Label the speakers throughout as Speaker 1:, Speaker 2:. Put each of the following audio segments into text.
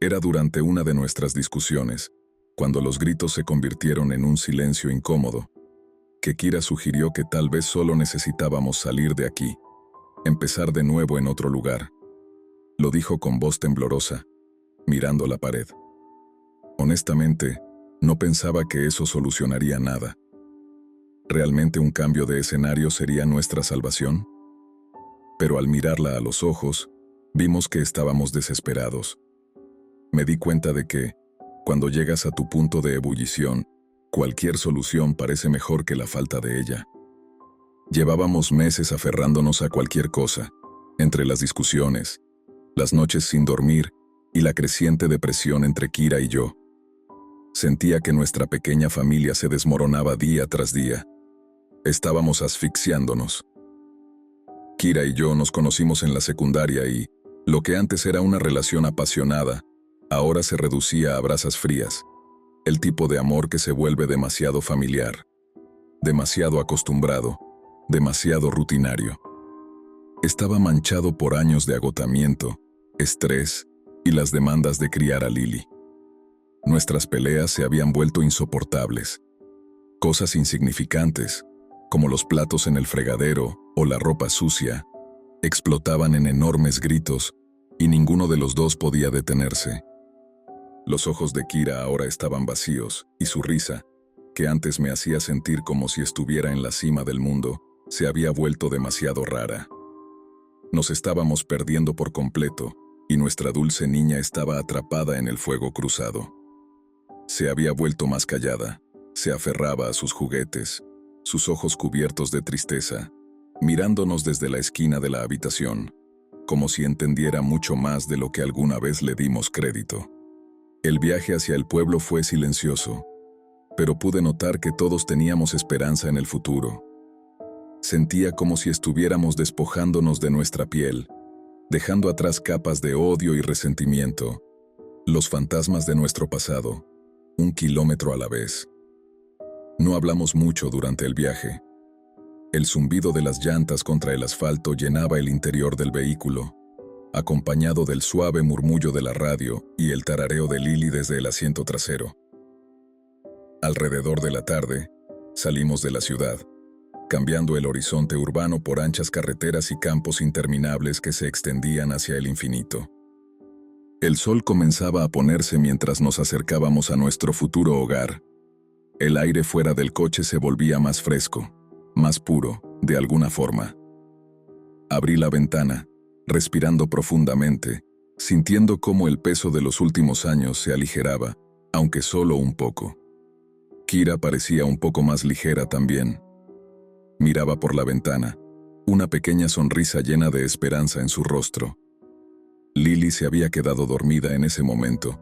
Speaker 1: Era durante una de nuestras discusiones, cuando los gritos se convirtieron en un silencio incómodo, que Kira sugirió que tal vez solo necesitábamos salir de aquí, empezar de nuevo en otro lugar. Lo dijo con voz temblorosa, mirando la pared. Honestamente, no pensaba que eso solucionaría nada. ¿Realmente un cambio de escenario sería nuestra salvación? Pero al mirarla a los ojos, vimos que estábamos desesperados. Me di cuenta de que, cuando llegas a tu punto de ebullición, cualquier solución parece mejor que la falta de ella. Llevábamos meses aferrándonos a cualquier cosa, entre las discusiones, las noches sin dormir y la creciente depresión entre Kira y yo. Sentía que nuestra pequeña familia se desmoronaba día tras día. Estábamos asfixiándonos. Kira y yo nos conocimos en la secundaria y, lo que antes era una relación apasionada, ahora se reducía a brasas frías. El tipo de amor que se vuelve demasiado familiar, demasiado acostumbrado, demasiado rutinario. Estaba manchado por años de agotamiento, estrés y las demandas de criar a Lily. Nuestras peleas se habían vuelto insoportables. Cosas insignificantes, como los platos en el fregadero o la ropa sucia, explotaban en enormes gritos y ninguno de los dos podía detenerse. Los ojos de Kira ahora estaban vacíos y su risa, que antes me hacía sentir como si estuviera en la cima del mundo, se había vuelto demasiado rara. Nos estábamos perdiendo por completo y nuestra dulce niña estaba atrapada en el fuego cruzado. Se había vuelto más callada, se aferraba a sus juguetes, sus ojos cubiertos de tristeza, mirándonos desde la esquina de la habitación, como si entendiera mucho más de lo que alguna vez le dimos crédito. El viaje hacia el pueblo fue silencioso, pero pude notar que todos teníamos esperanza en el futuro. Sentía como si estuviéramos despojándonos de nuestra piel, dejando atrás capas de odio y resentimiento, los fantasmas de nuestro pasado, 1 kilómetro a la vez. No hablamos mucho durante el viaje. El zumbido de las llantas contra el asfalto llenaba el interior del vehículo, acompañado del suave murmullo de la radio y el tarareo de Lily desde el asiento trasero. Alrededor de la tarde, salimos de la ciudad, cambiando el horizonte urbano por anchas carreteras y campos interminables que se extendían hacia el infinito. El sol comenzaba a ponerse mientras nos acercábamos a nuestro futuro hogar. El aire fuera del coche se volvía más fresco, más puro, de alguna forma. Abrí la ventana, respirando profundamente, sintiendo cómo el peso de los últimos años se aligeraba, aunque solo un poco. Kira parecía un poco más ligera también. Miraba por la ventana, una pequeña sonrisa llena de esperanza en su rostro. Lily se había quedado dormida en ese momento,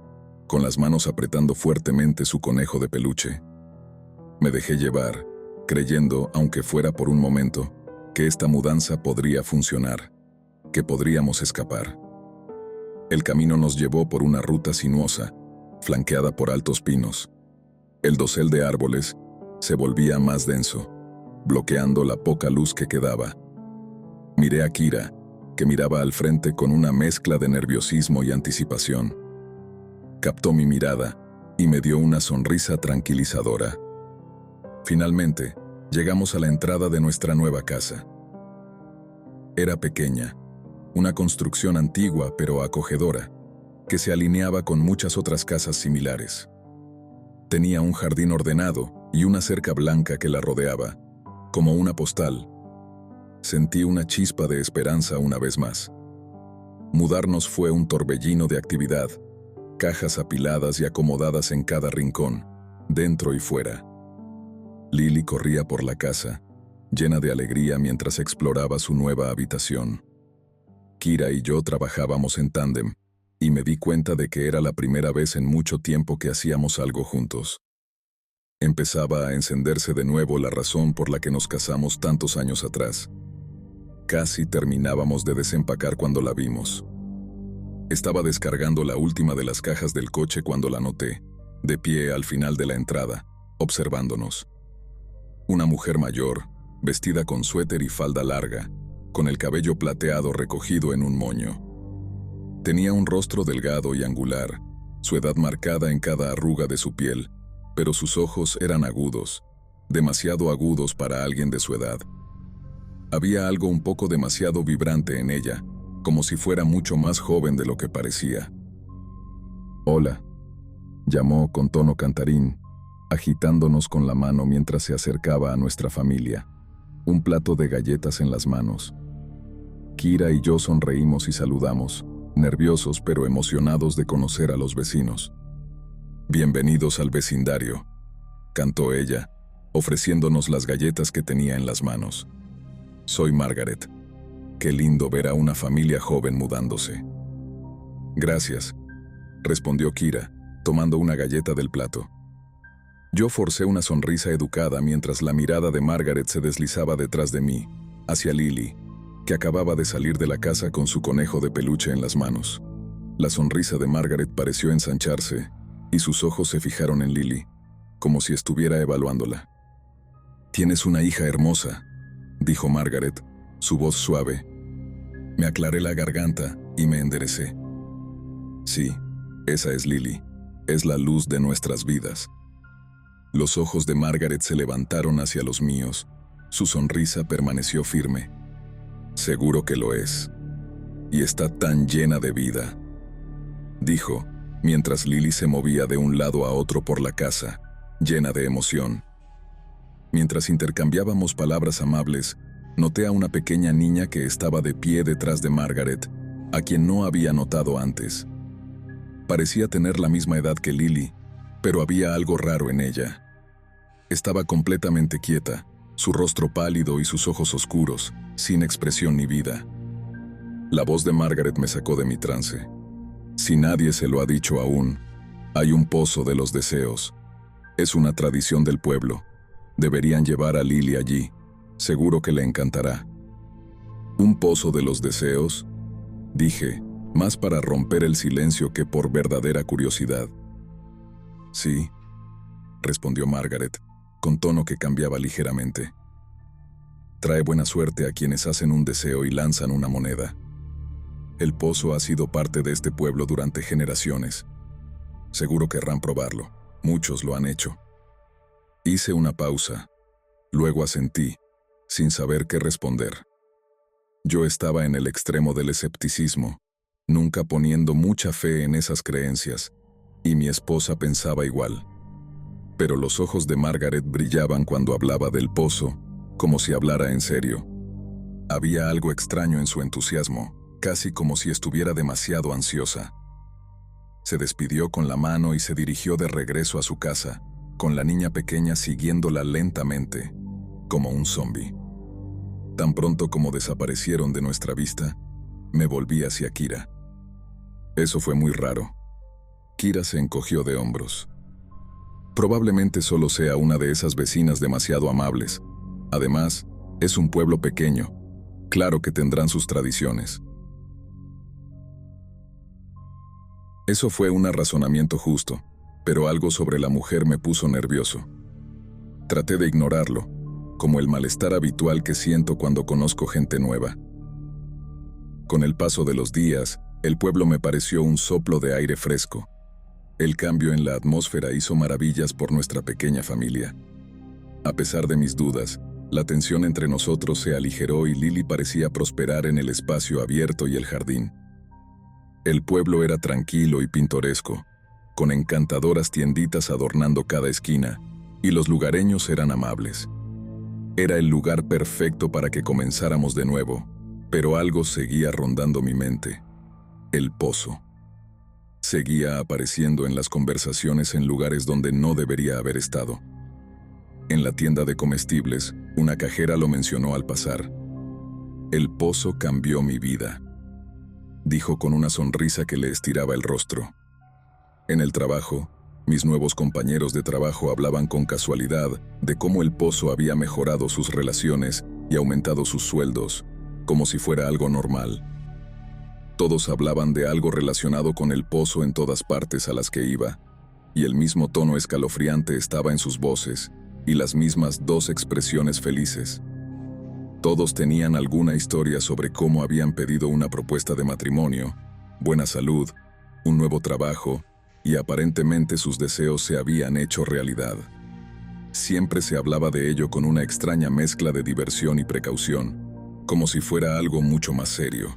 Speaker 1: con las manos apretando fuertemente su conejo de peluche. Me dejé llevar, creyendo, aunque fuera por un momento, que esta mudanza podría funcionar, que podríamos escapar. El camino nos llevó por una ruta sinuosa, flanqueada por altos pinos. El dosel de árboles se volvía más denso, bloqueando la poca luz que quedaba. Miré a Kira, que miraba al frente con una mezcla de nerviosismo y anticipación. Captó mi mirada y me dio una sonrisa tranquilizadora. Finalmente, llegamos a la entrada de nuestra nueva casa. Era pequeña, una construcción antigua pero acogedora, que se alineaba con muchas otras casas similares. Tenía un jardín ordenado y una cerca blanca que la rodeaba, como una postal. Sentí una chispa de esperanza una vez más. Mudarnos fue un torbellino de actividad, cajas apiladas y acomodadas en cada rincón, dentro y fuera. Lily corría por la casa, llena de alegría mientras exploraba su nueva habitación. Kira y yo trabajábamos en tándem, y me di cuenta de que era la primera vez en mucho tiempo que hacíamos algo juntos. Empezaba a encenderse de nuevo la razón por la que nos casamos tantos años atrás. Casi terminábamos de desempacar cuando la vimos. Estaba descargando la última de las cajas del coche cuando la noté, de pie al final de la entrada, observándonos. Una mujer mayor, vestida con suéter y falda larga, con el cabello plateado recogido en un moño. Tenía un rostro delgado y angular, su edad marcada en cada arruga de su piel, pero sus ojos eran agudos, demasiado agudos para alguien de su edad. Había algo un poco demasiado vibrante en ella, como si fuera mucho más joven de lo que parecía. «Hola», llamó con tono cantarín, agitándonos con la mano mientras se acercaba a nuestra familia, un plato de galletas en las manos. Kira y yo sonreímos y saludamos, nerviosos pero emocionados de conocer a los vecinos. «Bienvenidos al vecindario», cantó ella, ofreciéndonos las galletas que tenía en las manos. «Soy Margaret. Qué lindo ver a una familia joven mudándose». «Gracias», respondió Kira, tomando una galleta del plato. Yo forcé una sonrisa educada mientras la mirada de Margaret se deslizaba detrás de mí, hacia Lily, que acababa de salir de la casa con su conejo de peluche en las manos. La sonrisa de Margaret pareció ensancharse, y sus ojos se fijaron en Lily, como si estuviera evaluándola. «Tienes una hija hermosa», dijo Margaret, su voz suave. Me aclaré la garganta y me enderecé. «Sí, esa es Lily. Es la luz de nuestras vidas». Los ojos de Margaret se levantaron hacia los míos. Su sonrisa permaneció firme. «Seguro que lo es. Y está tan llena de vida», dijo, mientras Lily se movía de un lado a otro por la casa, llena de emoción. Mientras intercambiábamos palabras amables, noté a una pequeña niña que estaba de pie detrás de Margaret, a quien no había notado antes. Parecía tener la misma edad que Lily, pero había algo raro en ella. Estaba completamente quieta, su rostro pálido y sus ojos oscuros, sin expresión ni vida. La voz de Margaret me sacó de mi trance. «Si nadie se lo ha dicho aún, hay un pozo de los deseos. Es una tradición del pueblo. Deberían llevar a Lily allí. Seguro que le encantará». «¿Un pozo de los deseos?», dije, más para romper el silencio que por verdadera curiosidad. «Sí», respondió Margaret, con tono que cambiaba ligeramente. «Trae buena suerte a quienes hacen un deseo y lanzan una moneda. El pozo ha sido parte de este pueblo durante generaciones. Seguro querrán probarlo. Muchos lo han hecho». Hice una pausa. Luego asentí, sin saber qué responder. Yo estaba en el extremo del escepticismo, nunca poniendo mucha fe en esas creencias, y mi esposa pensaba igual. Pero los ojos de Margaret brillaban cuando hablaba del pozo, como si hablara en serio. Había algo extraño en su entusiasmo, casi como si estuviera demasiado ansiosa. Se despidió con la mano y se dirigió de regreso a su casa, con la niña pequeña siguiéndola lentamente, como un zombi. Tan pronto como desaparecieron de nuestra vista, me volví hacia Kira. Eso fue muy raro. Kira se encogió de hombros. «Probablemente solo sea una de esas vecinas demasiado amables. Además, es un pueblo pequeño. Claro que tendrán sus tradiciones». Eso fue un razonamiento justo, pero algo sobre la mujer me puso nervioso. Traté de ignorarlo, como el malestar habitual que siento cuando conozco gente nueva. Con el paso de los días, el pueblo me pareció un soplo de aire fresco. El cambio en la atmósfera hizo maravillas por nuestra pequeña familia. A pesar de mis dudas, la tensión entre nosotros se aligeró y Lily parecía prosperar en el espacio abierto y el jardín. El pueblo era tranquilo y pintoresco, con encantadoras tienditas adornando cada esquina, y los lugareños eran amables. Era el lugar perfecto para que comenzáramos de nuevo, pero algo seguía rondando mi mente. El pozo. Seguía apareciendo en las conversaciones en lugares donde no debería haber estado. En la tienda de comestibles, una cajera lo mencionó al pasar. «El pozo cambió mi vida», dijo con una sonrisa que le estiraba el rostro. En el trabajo, mis nuevos compañeros de trabajo hablaban con casualidad de cómo el pozo había mejorado sus relaciones y aumentado sus sueldos, como si fuera algo normal. Todos hablaban de algo relacionado con el pozo en todas partes a las que iba, y el mismo tono escalofriante estaba en sus voces, y las mismas dos expresiones felices. Todos tenían alguna historia sobre cómo habían pedido una propuesta de matrimonio, buena salud, un nuevo trabajo y aparentemente sus deseos se habían hecho realidad. Siempre se hablaba de ello con una extraña mezcla de diversión y precaución, como si fuera algo mucho más serio,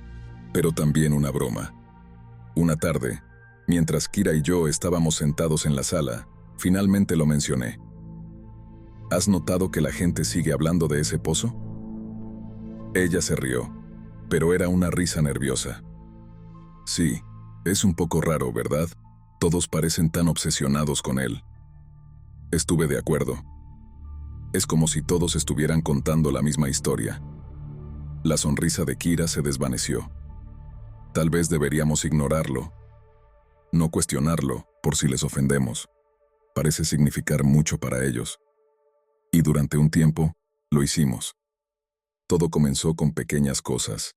Speaker 1: pero también una broma. Una tarde, mientras Kira y yo estábamos sentados en la sala, finalmente lo mencioné. ¿Has notado que la gente sigue hablando de ese pozo? Ella se rió, pero era una risa nerviosa. Sí, es un poco raro, ¿verdad? Todos parecen tan obsesionados con él. Estuve de acuerdo. Es como si todos estuvieran contando la misma historia. La sonrisa de Kira se desvaneció. Tal vez deberíamos ignorarlo. No cuestionarlo, por si les ofendemos. Parece significar mucho para ellos. Y durante un tiempo, lo hicimos. Todo comenzó con pequeñas cosas.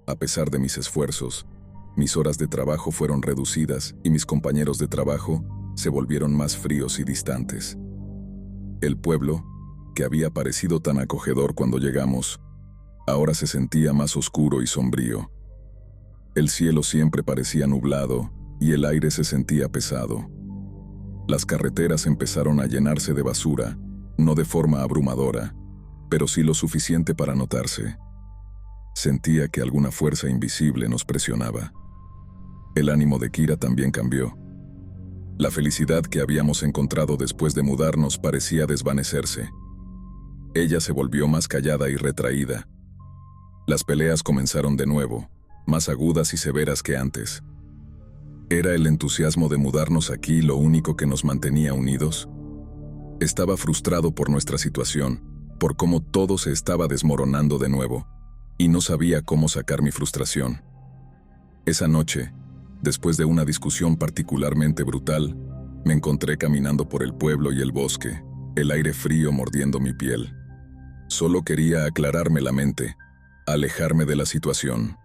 Speaker 1: A pesar de mis esfuerzos, mis horas de trabajo fueron reducidas y mis compañeros de trabajo se volvieron más fríos y distantes. El pueblo, que había parecido tan acogedor cuando llegamos, ahora se sentía más oscuro y sombrío. El cielo siempre parecía nublado y el aire se sentía pesado. Las carreteras empezaron a llenarse de basura, no de forma abrumadora, pero sí lo suficiente para notarse. Sentía que alguna fuerza invisible nos presionaba. El ánimo de Kira también cambió. La felicidad que habíamos encontrado después de mudarnos parecía desvanecerse. Ella se volvió más callada y retraída. Las peleas comenzaron de nuevo, más agudas y severas que antes. ¿Era el entusiasmo de mudarnos aquí lo único que nos mantenía unidos? Estaba frustrado por nuestra situación, por cómo todo se estaba desmoronando de nuevo, y no sabía cómo sacar mi frustración. Esa noche, después de una discusión particularmente brutal, me encontré caminando por el pueblo y el bosque, el aire frío mordiendo mi piel. Solo quería aclararme la mente, alejarme de la situación.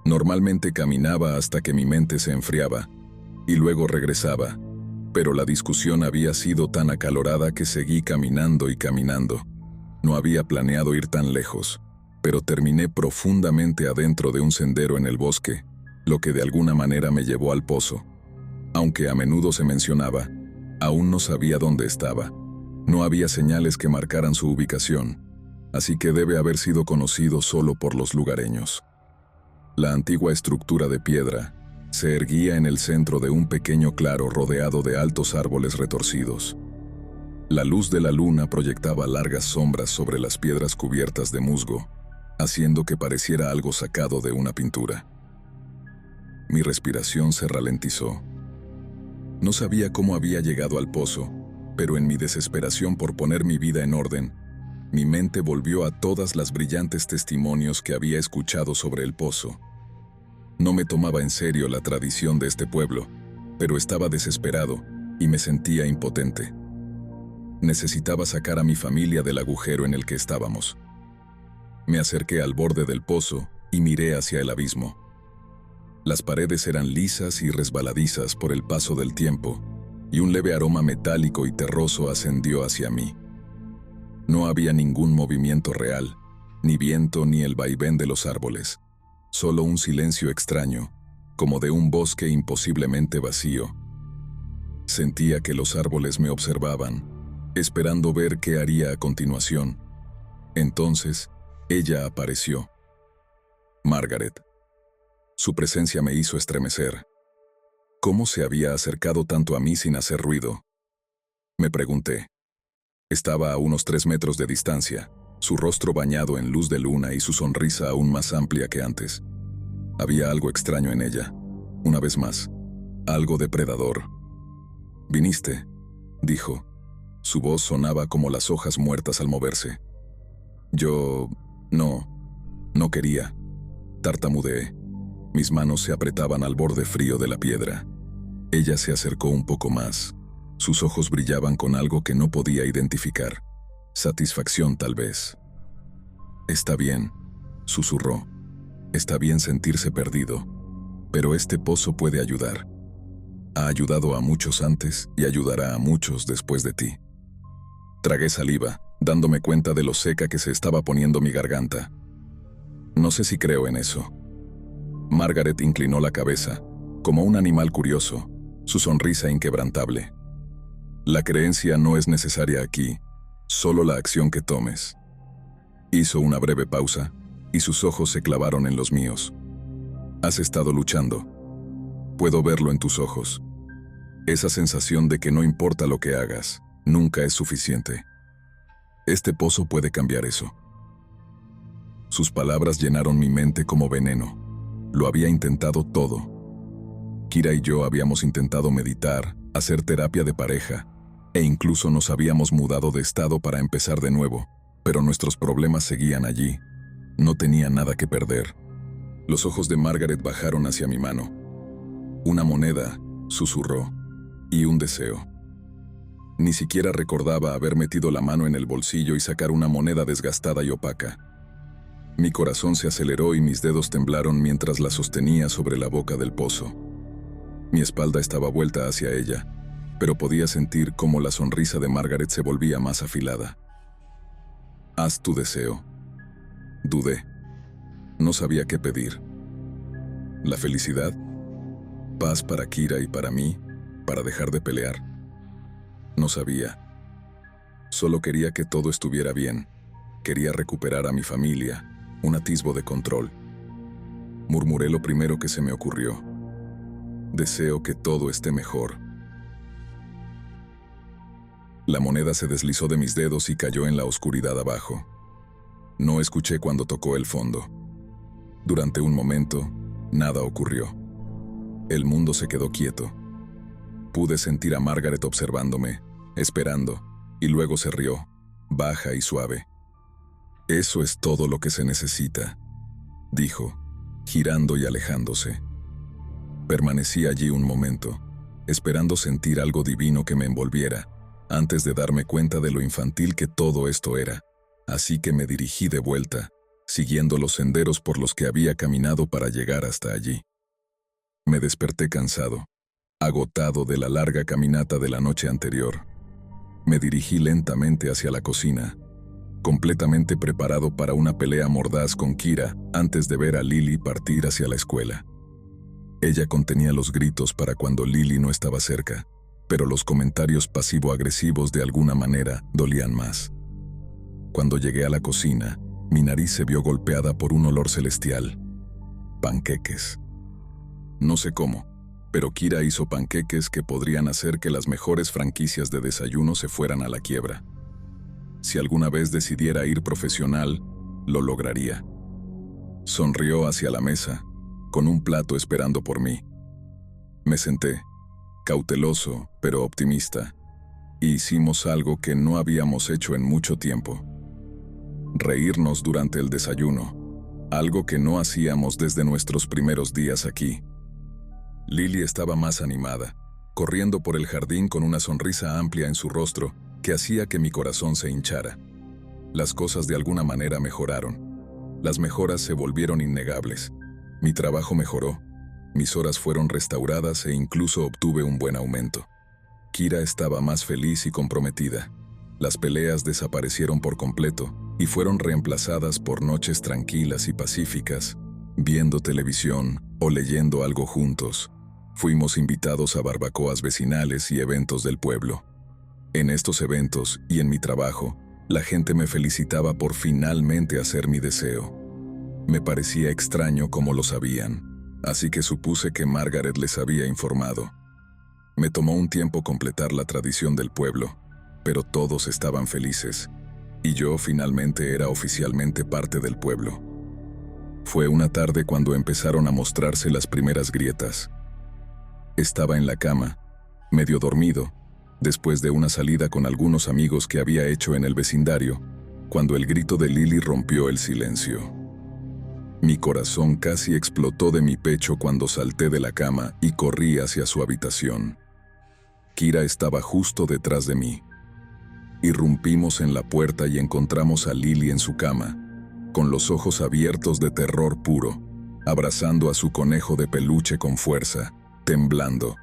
Speaker 1: Normalmente caminaba hasta que mi mente se enfriaba, y luego regresaba, pero la discusión había sido tan acalorada que seguí caminando y caminando. No había planeado ir tan lejos, pero terminé profundamente adentro de un sendero en el bosque, lo que de alguna manera me llevó al pozo. Aunque a menudo se mencionaba, aún no sabía dónde estaba. No había señales que marcaran su ubicación, así que debe haber sido conocido solo por los lugareños. La antigua estructura de piedra se erguía en el centro de un pequeño claro rodeado de altos árboles retorcidos. La luz de la luna proyectaba largas sombras sobre las piedras cubiertas de musgo, haciendo que pareciera algo sacado de una pintura. Mi respiración se ralentizó. No sabía cómo había llegado al pozo, pero en mi desesperación por poner mi vida en orden, mi mente volvió a todas las brillantes testimonios que había escuchado sobre el pozo. No me tomaba en serio la tradición de este pueblo, pero estaba desesperado y me sentía impotente. Necesitaba sacar a mi familia del agujero en el que estábamos. Me acerqué al borde del pozo y miré hacia el abismo. Las paredes eran lisas y resbaladizas por el paso del tiempo, y un leve aroma metálico y terroso ascendió hacia mí. No había ningún movimiento real, ni viento ni el vaivén de los árboles. Solo un silencio extraño, como de un bosque imposiblemente vacío. Sentía que los árboles me observaban, esperando ver qué haría a continuación. Entonces, ella apareció. Margaret. Su presencia me hizo estremecer. ¿Cómo se había acercado tanto a mí sin hacer ruido? Me pregunté. Estaba a unos 3 metros de distancia, su rostro bañado en luz de luna y su sonrisa aún más amplia que antes. Había algo extraño en ella, una vez más, algo depredador. «¿Viniste?», dijo. Su voz sonaba como las hojas muertas al moverse. Yo... no quería. Tartamudeé. Mis manos se apretaban al borde frío de la piedra. Ella se acercó un poco más. Sus ojos brillaban con algo que no podía identificar. Satisfacción, tal vez. «Está bien», susurró. «Está bien sentirse perdido. Pero este pozo puede ayudar. Ha ayudado a muchos antes y ayudará a muchos después de ti». Tragué saliva, dándome cuenta de lo seca que se estaba poniendo mi garganta. No sé si creo en eso. Margaret inclinó la cabeza, como un animal curioso. su sonrisa inquebrantable. La creencia no es necesaria aquí, solo la acción que tomes. Hizo una breve pausa, y sus ojos se clavaron en los míos. Has estado luchando. Puedo verlo en tus ojos. Esa sensación de que no importa lo que hagas, nunca es suficiente. Este pozo puede cambiar eso. Sus palabras llenaron mi mente como veneno. Lo había intentado todo. Kira y yo habíamos intentado meditar, hacer terapia de pareja, e incluso nos habíamos mudado de estado para empezar de nuevo, pero nuestros problemas seguían allí. No tenía nada que perder. Los ojos de Margaret bajaron hacia mi mano. Una moneda, susurró, y un deseo. Ni siquiera recordaba haber metido la mano en el bolsillo y sacar una moneda desgastada y opaca. Mi corazón se aceleró y mis dedos temblaron mientras la sostenía sobre la boca del pozo. Mi espalda estaba vuelta hacia ella, pero podía sentir cómo la sonrisa de Margaret se volvía más afilada. Haz tu deseo. Dudé. No sabía qué pedir. ¿La felicidad? ¿Paz para Kira y para mí? ¿Para dejar de pelear? No sabía. Solo quería que todo estuviera bien. Quería recuperar a mi familia, un atisbo de control. Murmuré lo primero que se me ocurrió. Deseo que todo esté mejor. La moneda se deslizó de mis dedos y cayó en la oscuridad abajo. No escuché cuando tocó el fondo. Durante un momento, nada ocurrió. El mundo se quedó quieto. Pude sentir a Margaret observándome, esperando, y luego se rió, baja y suave. Eso es todo lo que se necesita, dijo, girando y alejándose. Permanecí allí un momento, esperando sentir algo divino que me envolviera, antes de darme cuenta de lo infantil que todo esto era, así que me dirigí de vuelta, siguiendo los senderos por los que había caminado para llegar hasta allí. Me desperté cansado, agotado de la larga caminata de la noche anterior. Me dirigí lentamente hacia la cocina, completamente preparado para una pelea mordaz con Kira antes de ver a Lily partir hacia la escuela. Ella contenía los gritos para cuando Lily no estaba cerca, pero los comentarios pasivo-agresivos de alguna manera dolían más. Cuando llegué a la cocina, mi nariz se vio golpeada por un olor celestial. Panqueques. No sé cómo, pero Kira hizo panqueques que podrían hacer que las mejores franquicias de desayuno se fueran a la quiebra. Si alguna vez decidiera ir profesional, lo lograría. Sonrió hacia la mesa, con un plato esperando por mí. Me senté, cauteloso pero optimista, y hicimos algo que no habíamos hecho en mucho tiempo. Reírnos durante el desayuno, algo que no hacíamos desde nuestros primeros días aquí. Lily estaba más animada, corriendo por el jardín con una sonrisa amplia en su rostro que hacía que mi corazón se hinchara. Las cosas de alguna manera mejoraron. Las mejoras se volvieron innegables. Mi trabajo mejoró, mis horas fueron restauradas e incluso obtuve un buen aumento. Kira estaba más feliz y comprometida. Las peleas desaparecieron por completo y fueron reemplazadas por noches tranquilas y pacíficas, viendo televisión o leyendo algo juntos. Fuimos invitados a barbacoas vecinales y eventos del pueblo. En estos eventos y en mi trabajo, la gente me felicitaba por finalmente hacer mi deseo. Me parecía extraño cómo lo sabían, así que supuse que Margaret les había informado. Me tomó un tiempo completar la tradición del pueblo, pero todos estaban felices, y yo finalmente era oficialmente parte del pueblo. Fue una tarde cuando empezaron a mostrarse las primeras grietas. Estaba en la cama, medio dormido, después de una salida con algunos amigos que había hecho en el vecindario, cuando el grito de Lily rompió el silencio. Mi corazón casi explotó de mi pecho cuando salté de la cama y corrí hacia su habitación. Kira estaba justo detrás de mí. Irrumpimos en la puerta y encontramos a Lily en su cama, con los ojos abiertos de terror puro, abrazando a su conejo de peluche con fuerza, temblando.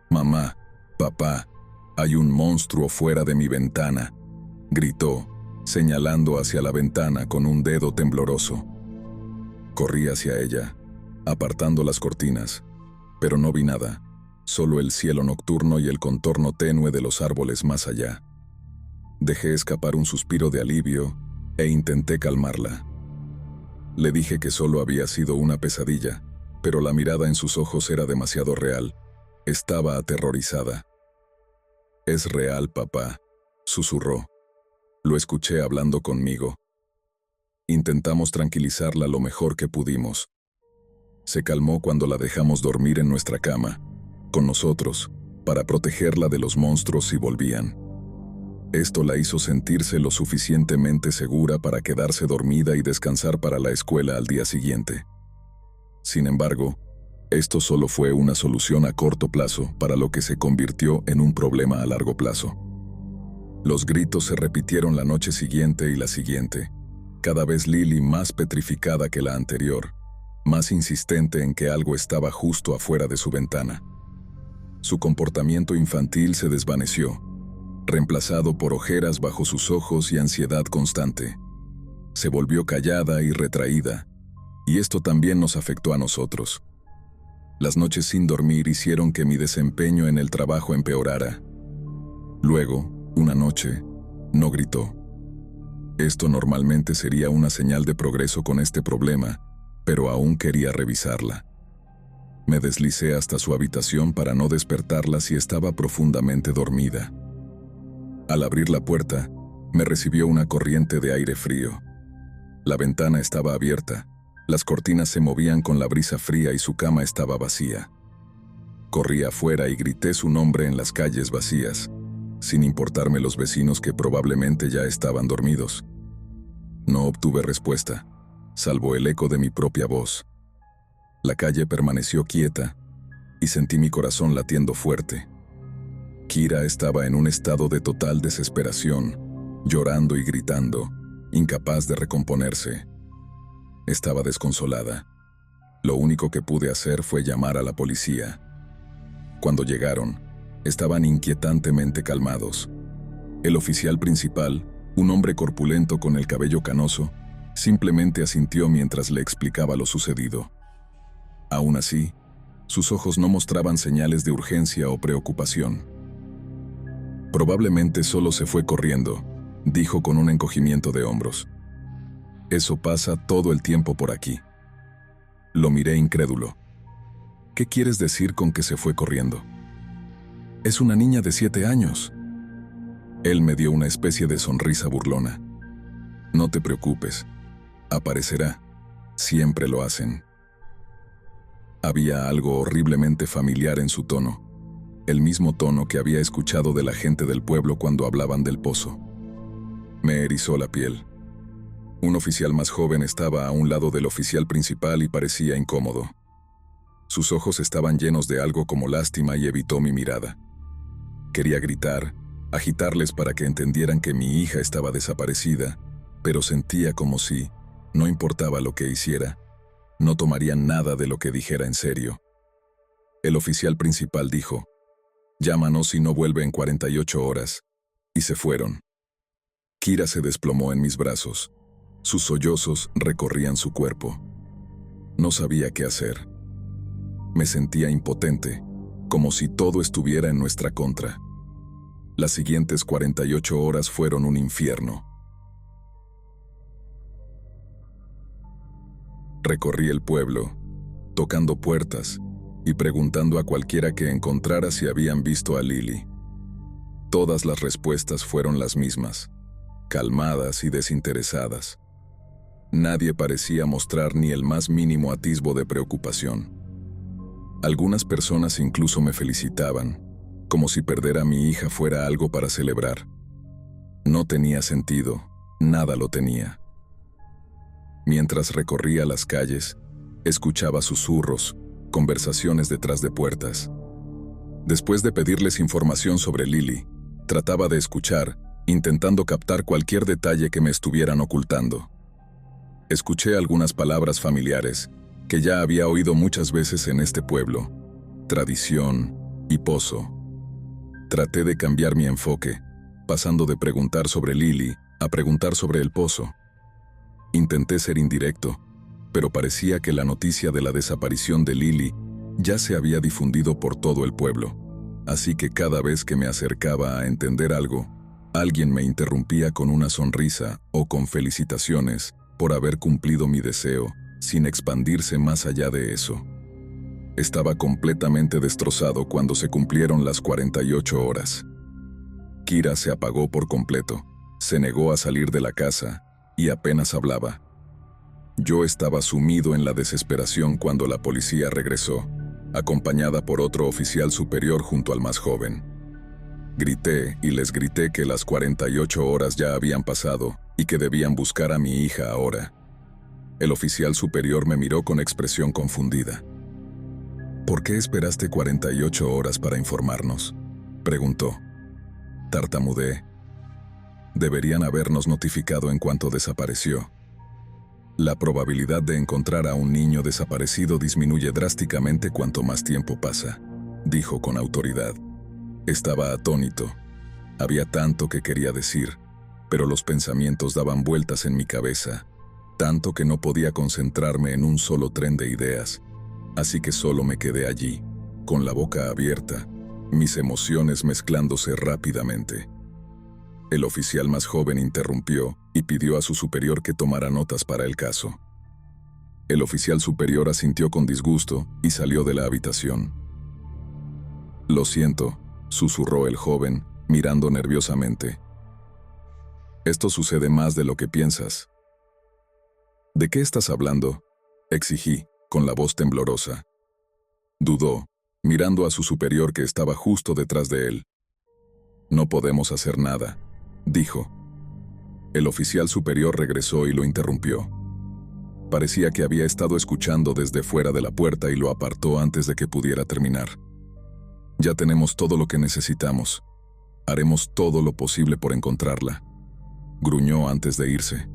Speaker 1: «Mamá, papá, hay un monstruo fuera de mi ventana», gritó, señalando hacia la ventana con un dedo tembloroso. Corrí hacia ella, apartando las cortinas, pero no vi nada, solo el cielo nocturno y el contorno tenue de los árboles más allá. Dejé escapar un suspiro de alivio e intenté calmarla. Le dije que solo había sido una pesadilla, pero la mirada en sus ojos era demasiado real. Estaba aterrorizada. «Es real, papá», susurró. Lo escuché hablando conmigo. Intentamos tranquilizarla lo mejor que pudimos. Se calmó cuando la dejamos dormir en nuestra cama, con nosotros, para protegerla de los monstruos si volvían. Esto la hizo sentirse lo suficientemente segura para quedarse dormida y descansar para la escuela al día siguiente. Sin embargo, esto solo fue una solución a corto plazo para lo que se convirtió en un problema a largo plazo. Los gritos se repitieron la noche siguiente y la siguiente, cada vez Lily más petrificada que la anterior, más insistente en que algo estaba justo afuera de su ventana. Su comportamiento infantil se desvaneció, reemplazado por ojeras bajo sus ojos y ansiedad constante. Se volvió callada y retraída, y esto también nos afectó a nosotros. Las noches sin dormir hicieron que mi desempeño en el trabajo empeorara. Luego, una noche, no gritó. Esto normalmente sería una señal de progreso con este problema, pero aún quería revisarla. Me deslicé hasta su habitación para no despertarla si estaba profundamente dormida. Al abrir la puerta, me recibió una corriente de aire frío. La ventana estaba abierta, las cortinas se movían con la brisa fría y su cama estaba vacía. Corrí afuera y grité su nombre en las calles vacías, sin importarme los vecinos que probablemente ya estaban dormidos. No obtuve respuesta, salvo el eco de mi propia voz. La calle permaneció quieta y sentí mi corazón latiendo fuerte. Kira estaba en un estado de total desesperación, llorando y gritando, incapaz de recomponerse. Estaba desconsolada. Lo único que pude hacer fue llamar a la policía. Cuando llegaron, estaban inquietantemente calmados. El oficial principal, un hombre corpulento con el cabello canoso, simplemente asintió mientras le explicaba lo sucedido. Aún así, sus ojos no mostraban señales de urgencia o preocupación. «Probablemente solo se fue corriendo», dijo con un encogimiento de hombros. «Eso pasa todo el tiempo por aquí». Lo miré incrédulo. «¿Qué quieres decir con que se fue corriendo?» «Es una niña de 7 años». Él me dio una especie de sonrisa burlona. «No te preocupes. Aparecerá. Siempre lo hacen». Había algo horriblemente familiar en su tono, el mismo tono que había escuchado de la gente del pueblo cuando hablaban del pozo. Me erizó la piel. Un oficial más joven estaba a un lado del oficial principal y parecía incómodo. Sus ojos estaban llenos de algo como lástima y evitó mi mirada. Quería gritar, agitarles para que entendieran que mi hija estaba desaparecida, pero sentía como si, no importaba lo que hiciera, no tomarían nada de lo que dijera en serio. El oficial principal dijo: «Llámanos si no vuelve en 48 horas», y se fueron. Kira se desplomó en mis brazos. Sus sollozos recorrían su cuerpo. No sabía qué hacer. Me sentía impotente, como si todo estuviera en nuestra contra. Las siguientes 48 horas fueron un infierno. Recorrí el pueblo, tocando puertas y preguntando a cualquiera que encontrara si habían visto a Lily. Todas las respuestas fueron las mismas, calmadas y desinteresadas. Nadie parecía mostrar ni el más mínimo atisbo de preocupación. Algunas personas incluso me felicitaban, como si perder a mi hija fuera algo para celebrar. No tenía sentido, nada lo tenía. Mientras recorría las calles, escuchaba susurros, conversaciones detrás de puertas. Después de pedirles información sobre Lily, trataba de escuchar, intentando captar cualquier detalle que me estuvieran ocultando. Escuché algunas palabras familiares que ya había oído muchas veces en este pueblo: tradición y pozo. Traté de cambiar mi enfoque, pasando de preguntar sobre Lily a preguntar sobre el pozo. Intenté ser indirecto, pero parecía que la noticia de la desaparición de Lily ya se había difundido por todo el pueblo, así que cada vez que me acercaba a entender algo, alguien me interrumpía con una sonrisa o con felicitaciones por haber cumplido mi deseo, sin expandirse más allá de eso. Estaba completamente destrozado cuando se cumplieron las 48 horas. Kira se apagó por completo, se negó a salir de la casa y apenas hablaba. Yo estaba sumido en la desesperación cuando la policía regresó, acompañada por otro oficial superior junto al más joven. Grité y les grité que las 48 horas ya habían pasado y que debían buscar a mi hija ahora. El oficial superior me miró con expresión confundida. ¿Por qué esperaste 48 horas para informarnos?, preguntó. Tartamudeé. Deberían habernos notificado en cuanto desapareció. La probabilidad de encontrar a un niño desaparecido disminuye drásticamente cuanto más tiempo pasa, dijo con autoridad. Estaba atónito. Había tanto que quería decir, pero los pensamientos daban vueltas en mi cabeza, tanto que no podía concentrarme en un solo tren de ideas, así que solo me quedé allí, con la boca abierta, mis emociones mezclándose rápidamente. El oficial más joven interrumpió y pidió a su superior que tomara notas para el caso. El oficial superior asintió con disgusto y salió de la habitación. «Lo siento», susurró el joven, mirando nerviosamente. «Esto sucede más de lo que piensas». «¿De qué estás hablando?», exigí, con la voz temblorosa. Dudó, mirando a su superior que estaba justo detrás de él. «No podemos hacer nada», dijo. El oficial superior regresó y lo interrumpió. Parecía que había estado escuchando desde fuera de la puerta y lo apartó antes de que pudiera terminar. «Ya tenemos todo lo que necesitamos. Haremos todo lo posible por encontrarla», gruñó antes de irse.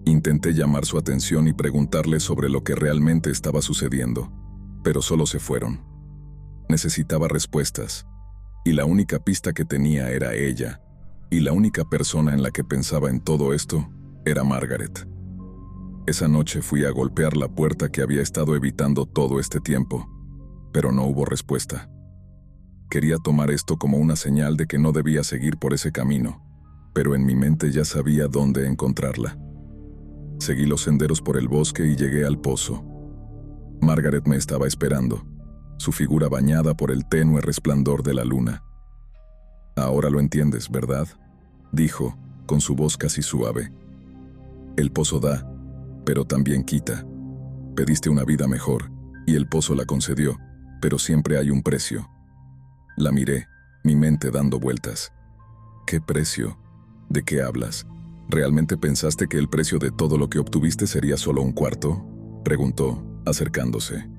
Speaker 1: Intenté llamar su atención y preguntarle sobre lo que realmente estaba sucediendo, pero solo se fueron. Necesitaba respuestas, y la única pista que tenía era ella, y la única persona en la que pensaba en todo esto era Margaret. Esa noche fui a golpear la puerta que había estado evitando todo este tiempo, pero no hubo respuesta. Quería tomar esto como una señal de que no debía seguir por ese camino, pero en mi mente ya sabía dónde encontrarla. Seguí los senderos por el bosque y llegué al pozo. Margaret me estaba esperando, su figura bañada por el tenue resplandor de la luna. «Ahora lo entiendes, ¿verdad?», dijo, con su voz casi suave. «El pozo da, pero también quita. Pediste una vida mejor, y el pozo la concedió, pero siempre hay un precio». La miré, mi mente dando vueltas. «¿Qué precio? ¿De qué hablas? ¿Realmente pensaste que el precio de todo lo que obtuviste sería solo un cuarto?», preguntó, acercándose.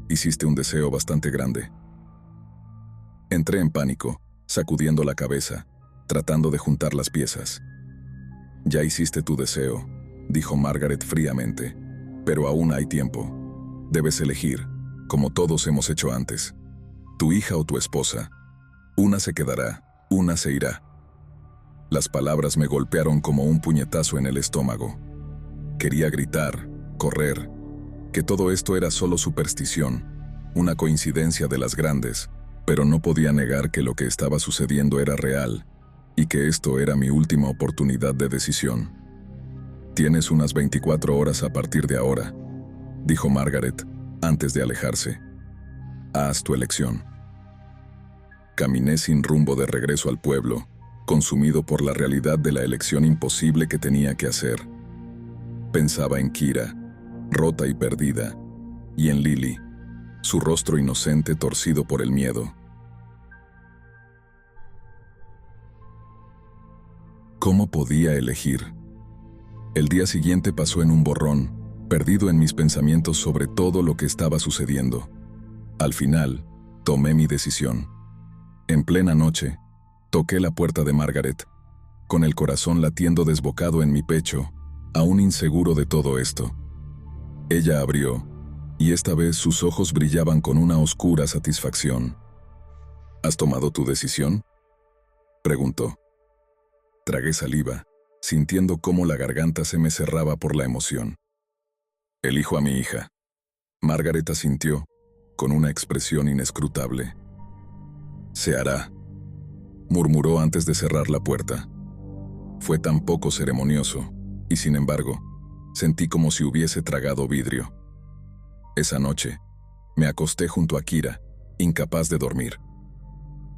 Speaker 1: «Hiciste un deseo bastante grande». Entré en pánico, sacudiendo la cabeza, tratando de juntar las piezas. «Ya hiciste tu deseo», dijo Margaret fríamente, «pero aún hay tiempo. Debes elegir, como todos hemos hecho antes. Tu hija o tu esposa. Una se quedará, una se irá». Las palabras me golpearon como un puñetazo en el estómago. Quería gritar, correr, que todo esto era solo superstición, una coincidencia de las grandes, pero no podía negar que lo que estaba sucediendo era real y que esto era mi última oportunidad de decisión. «Tienes unas 24 horas a partir de ahora», dijo Margaret, antes de alejarse. «Haz tu elección». Caminé sin rumbo de regreso al pueblo, consumido por la realidad de la elección imposible que tenía que hacer. Pensaba en Kira, rota y perdida, y en Lily, su rostro inocente torcido por el miedo. ¿Cómo podía elegir? El día siguiente pasó en un borrón, perdido en mis pensamientos sobre todo lo que estaba sucediendo. Al final, tomé mi decisión. En plena noche, toqué la puerta de Margaret, con el corazón latiendo desbocado en mi pecho, aún inseguro de todo esto. Ella abrió, y esta vez sus ojos brillaban con una oscura satisfacción. «¿Has tomado tu decisión?», preguntó. Tragué saliva, sintiendo cómo la garganta se me cerraba por la emoción. «Elijo a mi hija». Margaret asintió, con una expresión inescrutable. «Se hará», murmuró antes de cerrar la puerta. Fue tan poco ceremonioso, y sin embargo, sentí como si hubiese tragado vidrio. Esa noche, me acosté junto a Kira, incapaz de dormir.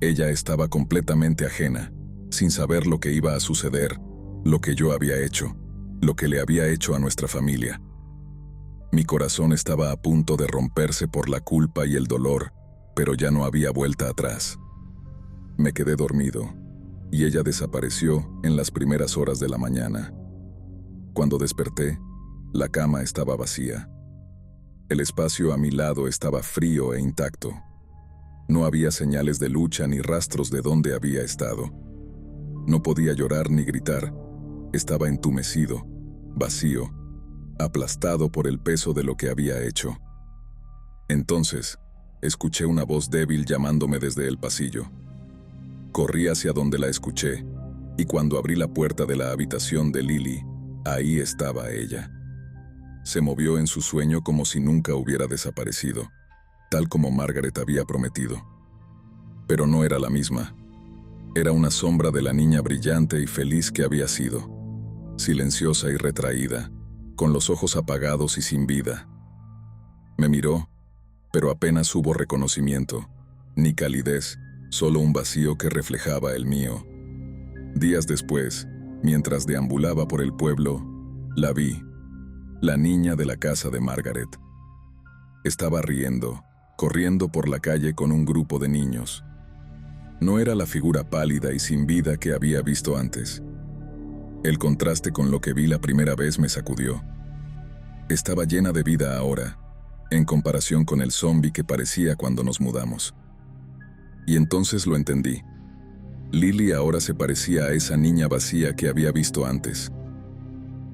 Speaker 1: Ella estaba completamente ajena, sin saber lo que iba a suceder, lo que yo había hecho, lo que le había hecho a nuestra familia. Mi corazón estaba a punto de romperse por la culpa y el dolor, pero ya no había vuelta atrás. Me quedé dormido, y ella desapareció en las primeras horas de la mañana. Cuando desperté, la cama estaba vacía. El espacio a mi lado estaba frío e intacto. No había señales de lucha ni rastros de dónde había estado. No podía llorar ni gritar. Estaba entumecido, vacío, aplastado por el peso de lo que había hecho. Entonces, escuché una voz débil llamándome desde el pasillo. Corrí hacia donde la escuché, y cuando abrí la puerta de la habitación de Lily, ahí estaba ella. Se movió en su sueño como si nunca hubiera desaparecido, tal como Margaret había prometido. Pero no era la misma. Era una sombra de la niña brillante y feliz que había sido, silenciosa y retraída, con los ojos apagados y sin vida. Me miró, pero apenas hubo reconocimiento, ni calidez, solo un vacío que reflejaba el mío. Días después, mientras deambulaba por el pueblo, la vi, la niña de la casa de Margaret. Estaba riendo, corriendo por la calle con un grupo de niños. No era la figura pálida y sin vida que había visto antes. El contraste con lo que vi la primera vez me sacudió. Estaba llena de vida ahora, en comparación con el zombi que parecía cuando nos mudamos. Y entonces lo entendí. Lily ahora se parecía a esa niña vacía que había visto antes.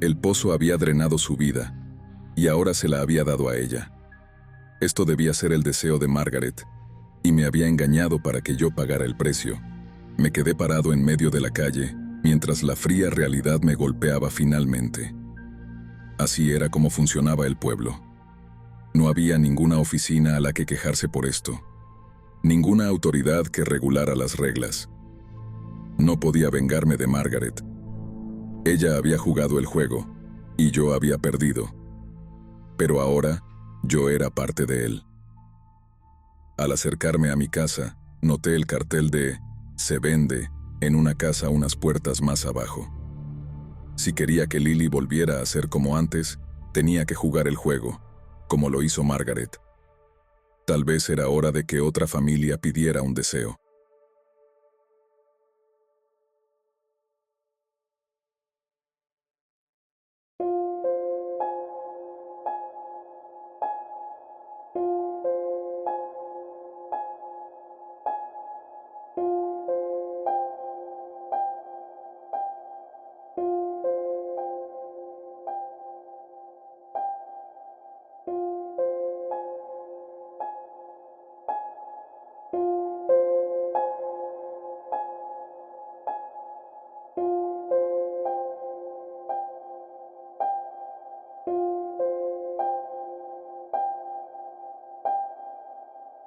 Speaker 1: El pozo había drenado su vida, y ahora se la había dado a ella. Esto debía ser el deseo de Margaret, y me había engañado para que yo pagara el precio. Me quedé parado en medio de la calle, mientras la fría realidad me golpeaba finalmente. Así era como funcionaba el pueblo. No había ninguna oficina a la que quejarse por esto. Ninguna autoridad que regulara las reglas. No podía vengarme de Margaret. Ella había jugado el juego, y yo había perdido. Pero ahora, yo era parte de él. Al acercarme a mi casa, noté el cartel de «Se vende» en una casa unas puertas más abajo. Si quería que Lily volviera a ser como antes, tenía que jugar el juego, como lo hizo Margaret. Tal vez era hora de que otra familia pidiera un deseo.